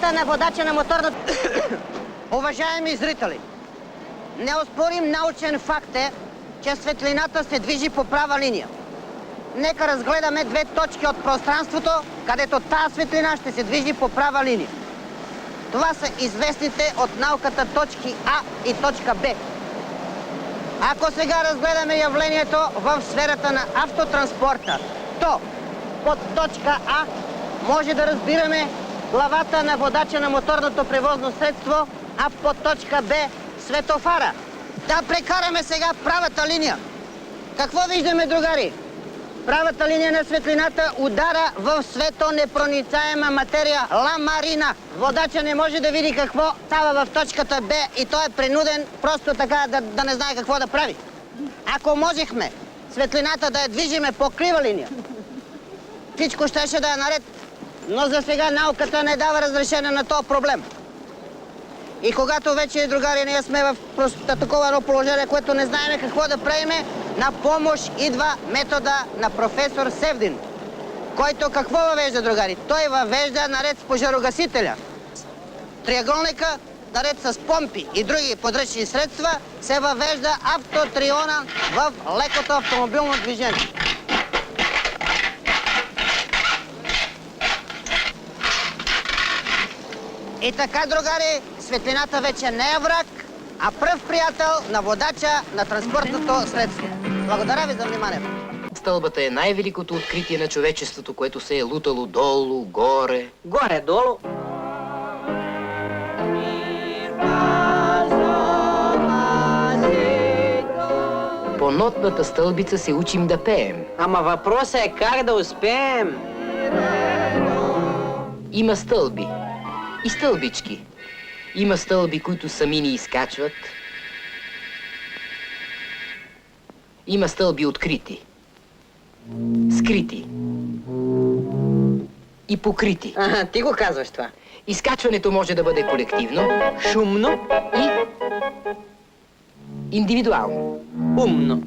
главата на водача на моторната... Уважаеми зрители, неоспорим научен факт е, че светлината се движи по права линия. Нека разгледаме две точки от пространството, където тази светлина ще се движи по права линия. Това са известните от науката точки А и точка Б. Ако сега разгледаме явлението в сферата на автотранспорта, то под точка А може да разбираме главата на водача на моторното превозно средство, а под точка Б светофара. Да прекараме сега правата линия. Какво виждаме, другари? Правата линия на светлината удара в светонепроницаема материя ламарина. Водача не може да види какво става в точката Б и той е принуден просто така да не знае какво да прави. Ако можехме светлината да я движиме по крива линия, всичко щеше да е наред, но за сега науката не дава разрешение на този проблем. И когато вече, другари, ние сме в такова едно положение, което не знаем какво да правиме, на помощ идва метода на професор Севдин, който какво въвежда, другари? Той въвежда наред с пожарогасителя. Триъгълника, наред с помпи и други подръчни средства, се въвежда автотриона в лекото автомобилно движение. И така, другари, светлината вече не е враг, а пръв приятел на водача на транспортното средство. Благодаря ви за вниманието. Стълбата е най-великото откритие на човечеството, което се е лутало долу, горе. Горе-долу. По нотната стълбица се учим да пеем. Ама въпросът е как да успеем. Има стълби и стълбички. Има стълби, които сами ни изкачват. Има стълби открити, скрити и покрити. Ага, ти го казваш това. Изкачването може да бъде колективно, Шумно и индивидуално. умно.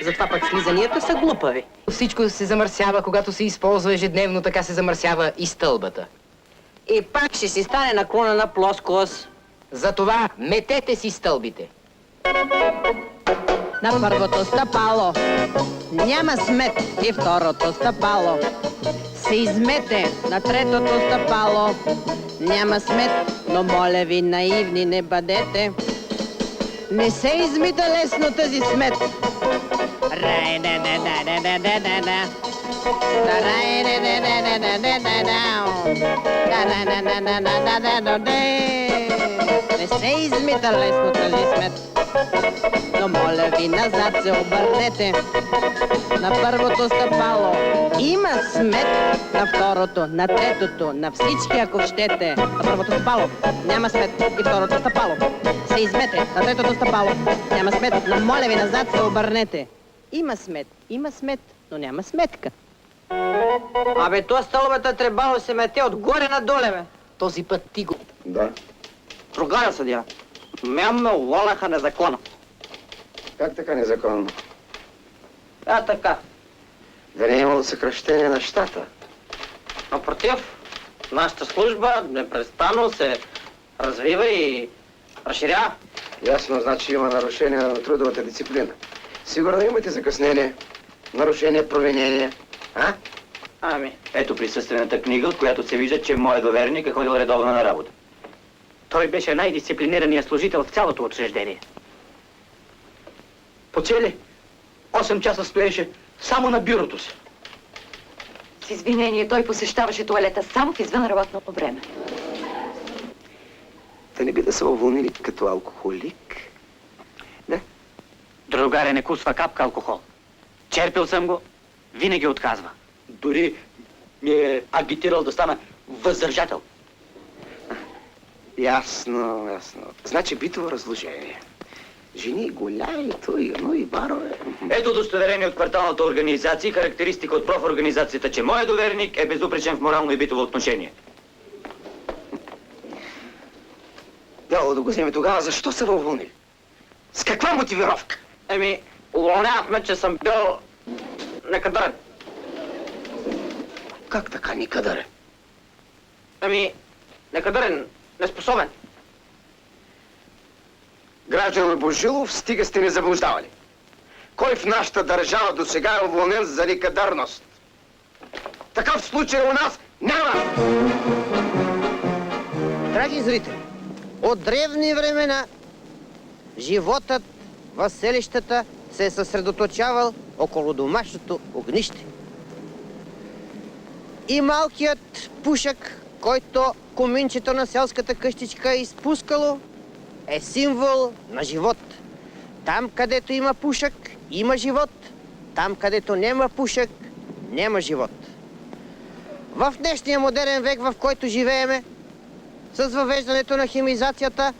Затова пък слизанията са глупави. Всичко се замърсява, когато се използва ежедневно, така се замърсява и стълбата. И пак ще си стане наклонена плоскост. Затова метете си стълбите. На първото стъпало няма смет и второто стъпало се измете. На третото стъпало няма смет, но моля ви, наивни не бъдете. Не се измита лесно тази смет. Не се измита лесно тази смет, но моля ви, назад се обърнете. На първото стъпало има смет, на второто, на третото, на всички, ако щете. На първото стъпало няма смет и второто стъпало се измете. На третото стъпало няма смет, но моля ви, назад се обърнете. Има смет, но няма сметка. Абе, то стълбата трябвало се мете отгоре надоле, бе. Този път ти го... Да. Другаря съдия, мен ме уволяха незаконно. Как така незаконно? А, така. Да не е имало съкращение на щата. Напротив, нашата служба непрестанно се развива и разширява. Ясно, значи има нарушение на трудовата дисциплина. Сигурно имате закъснение, нарушение, провинение. А? Ами, Ето присъствената книга, от която се вижда, че моят доверник е ходил редовно на работа. Той беше най-дисциплинираният служител в цялото учреждение. По цели 8 часа стоеше само на бюрото си. С извинение, той посещаваше туалета само в извънработното време. Да не би да са уволнили като алкохолик? Да? Другаря не кусва капка алкохол. Черпил съм го, винаги отказва. Дори ми е агитирал да стана въздържател. Ясно, ясно. Значи битово разложение. Жени, голями, той, но и барове. Ето удостоверение от кварталната организация и характеристика от профорганизацията, че моят доверник е безупречен в морално и битово отношение. Дяло да го вземе тогава, защо са уволнили? С каква мотивировка? еми, уволнявахме, че съм бил некадърен. Как така никъдъре? Ами, некадърен, неспособен. Гражданин Божилов, стига сте ни заблуждавали. Кой в нашата държава до сега е уволнен за некадърност? Такъв случай у нас няма! Драги зрители, от древни времена животът в селищата се е съсредоточавал около домашното огнище. И малкият пушек, който коминчето на селската къщичка е изпускало, е символ на живот. Там, където има пушек, има живот. Там, където няма пушек, няма живот. В днешния модерен век, в който живееме, с въвеждането на химизацията,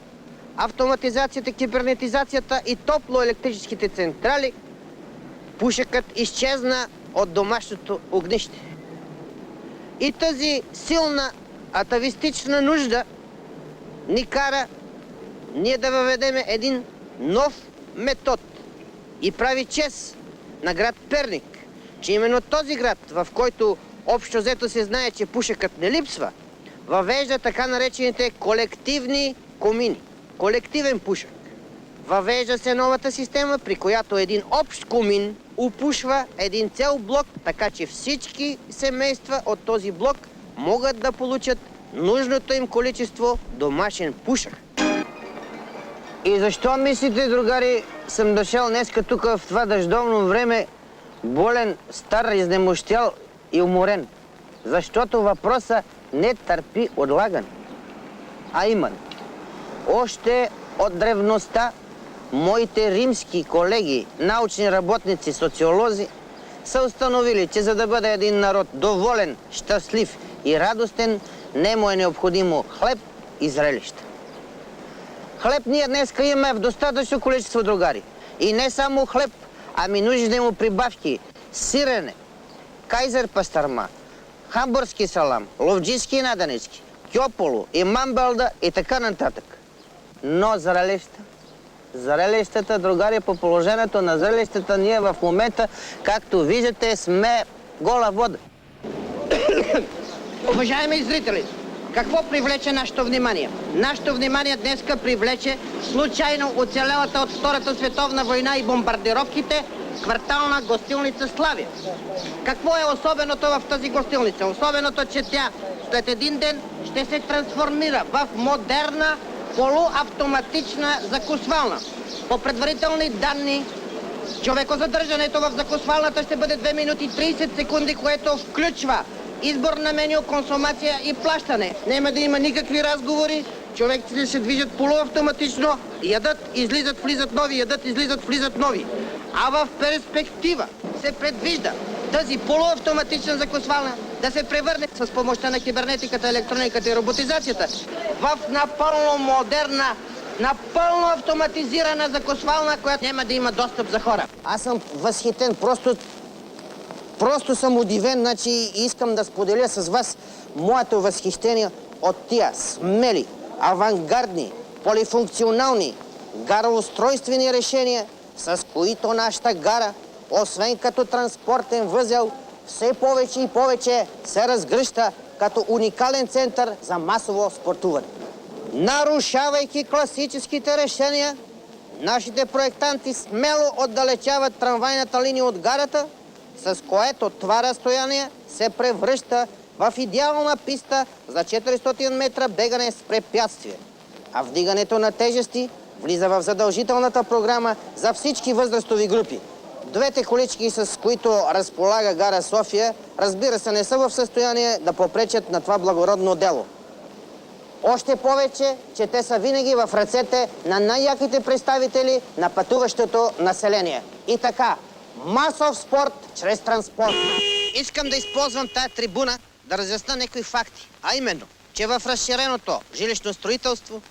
автоматизацията, кибернетизацията и топлоелектрическите централи, пушекът изчезна от домашното огнище. И тази силна атавистична нужда ни кара ние да въведеме един нов метод. И прави чест на град Перник, че именно този град, в който общо взето се знае, че пушекът не липсва, въвежда така наречените колективни комини. Колективен пушек. Въвежда се новата система, при която един общ комин упушва един цял блок, така че всички семейства от този блок могат да получат нужното им количество домашен пушек. И защо мислите, другари, съм дошъл днеска тук в това дъждовно време, болен, стар, изнемощял и уморен? Защото въпросът не търпи отлагане. А именно, още от древността моите римски колеги, научни работници, социолози, са установили, че за да бъде един народ доволен, щастлив и радостен, не му е необходимо хлеб и зрелища. Хлеб ние днеска имаме в достатъчно количество, другари. И не само хлеб, ами нужните му прибавки. Сирене, кайзер пастърма, хамбургски салам, ловджийски наденички, кьополо и мамбалда и така нататък. Но зрелищата, другари, по положението на зрелищата ние в момента, както виждате, сме гола вода. Уважаеми зрители, какво привлече нашето внимание? Нашето внимание днеска привлече случайно оцелелата от Втората световна война и бомбардировките квартална гостилница Славия. Какво е особеното в тази гостилница? Особеното, че тя след един ден ще се трансформира в модерна полуавтоматична закусвална. По предварителни данни, човекозадържането в закусвалната ще бъде 2 минути 30 секунди, което включва избор на меню, консумация и плащане. Няма да има никакви разговори, човеците се движат полуавтоматично, ядат, излизат, влизат нови, ядат, излизат, влизат нови. А в перспектива се предвижда тази полуавтоматична закусвална да се превърне с помощта на кибернетиката, електрониката и роботизацията в напълно модерна, напълно автоматизирана закусвална, която няма да има достъп за хора. Аз съм възхитен, просто съм удивен, значи искам да споделя с вас моето възхищение от тия смели, авангардни, полифункционални, гароустройствени решения, с които нашата гара, освен като транспортен възел, все повече и повече се разгръща като уникален център за масово спортуване. Нарушавайки класическите решения, нашите проектанти смело отдалечават трамвайната линия от гарата, с което това разстояние се превръща в идеална писта за 400 метра бегане с препятствие. А вдигането на тежести влиза в задължителната програма за всички възрастови групи. Двете колички, с които разполага гара София, разбира се, не са в състояние да попречат на това благородно дело. Още повече, че те са винаги в ръцете на най-яките представители на пътуващото население. И така, масов спорт чрез транспорт. Искам да използвам тая трибуна да разясна някои факти. А именно, че в разширеното жилищно строителство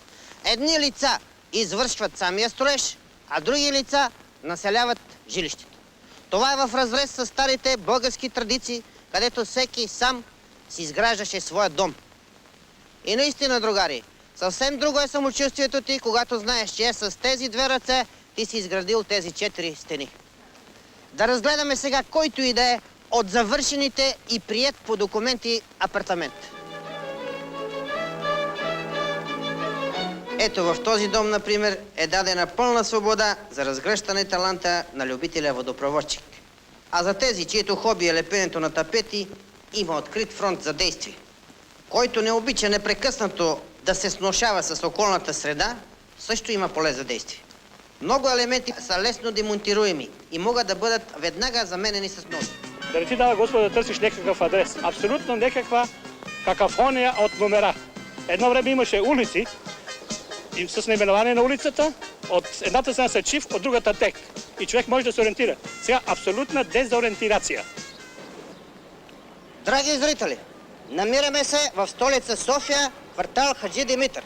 едни лица извършват самия строеж, а други лица населяват жилището. Това е в разрез с старите български традиции, където всеки сам си изграждаше своя дом. И наистина, другари, съвсем друго е самочувствието ти, когато знаеш, че с тези 2 ръце ти си изградил тези 4 стени. Да разгледаме сега който и да е от завършените и приет по документи апартамент. Ето в този дом, например, е дадена пълна свобода за разгръщане таланта на любителя водопроводчик. А за тези, чието хоби е лепенето на тапети, има открит фронт за действие. Който не обича непрекъснато да се сношава с околната среда, също има поле за действие. Много елементи са лесно демонтируеми и могат да бъдат веднага заменени с нови. Да не ти дава Господ да търсиш някакъв адрес. Абсолютно някаква какафония от номера. Едно време имаше улици и с наименование на улицата, от едната страна са чиф, от другата тек. И човек може да се ориентира. Сега абсолютна дезориентирация. Драги зрители, намираме се в столица София, квартал Хаджи Димитър.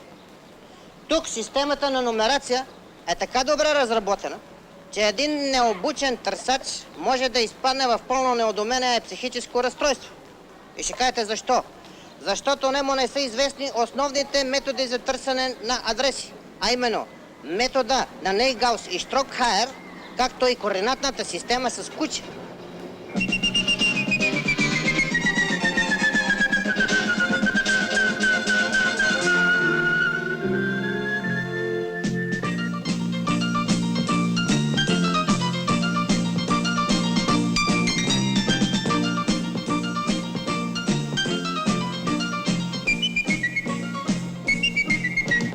Тук системата на номерация е така добре разработена, че един необучен търсач може да изпадне в пълно неодумение психическо разстройство. И ще кажете защо? Защото нему не са известни основните методи за търсене на адреси, а именно метода на Нейгаус и Штрокхайер, както и координатната система с куче.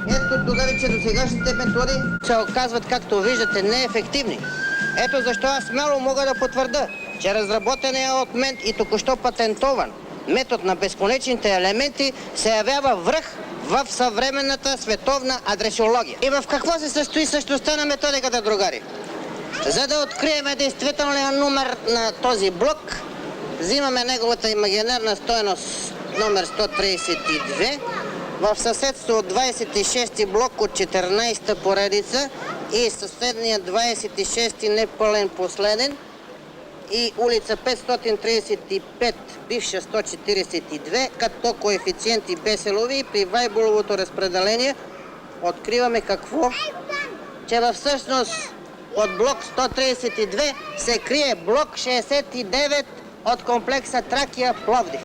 Ето тогава, че досегашните методи се оказват, както виждате, неефективни. Ето защо аз смело мога да потвърда, че разработеният от мен и току-що патентован метод на безконечните елементи се явява връх в съвременната световна адресология. И в какво се състои същността на методиката, другари? За да открием действителния номер на този блок, взимаме неговата имагинерна стойност номер 132, в съседство от 26-ти блок от 14-та поредица и съседния 26-ти непълен последен и улица 535, бивша 142, като коефициенти безселови, при Вайбуловото разпределение откриваме какво? Че всъщност от блок 132 се крие блок 69 от комплекса Тракия Пловдив.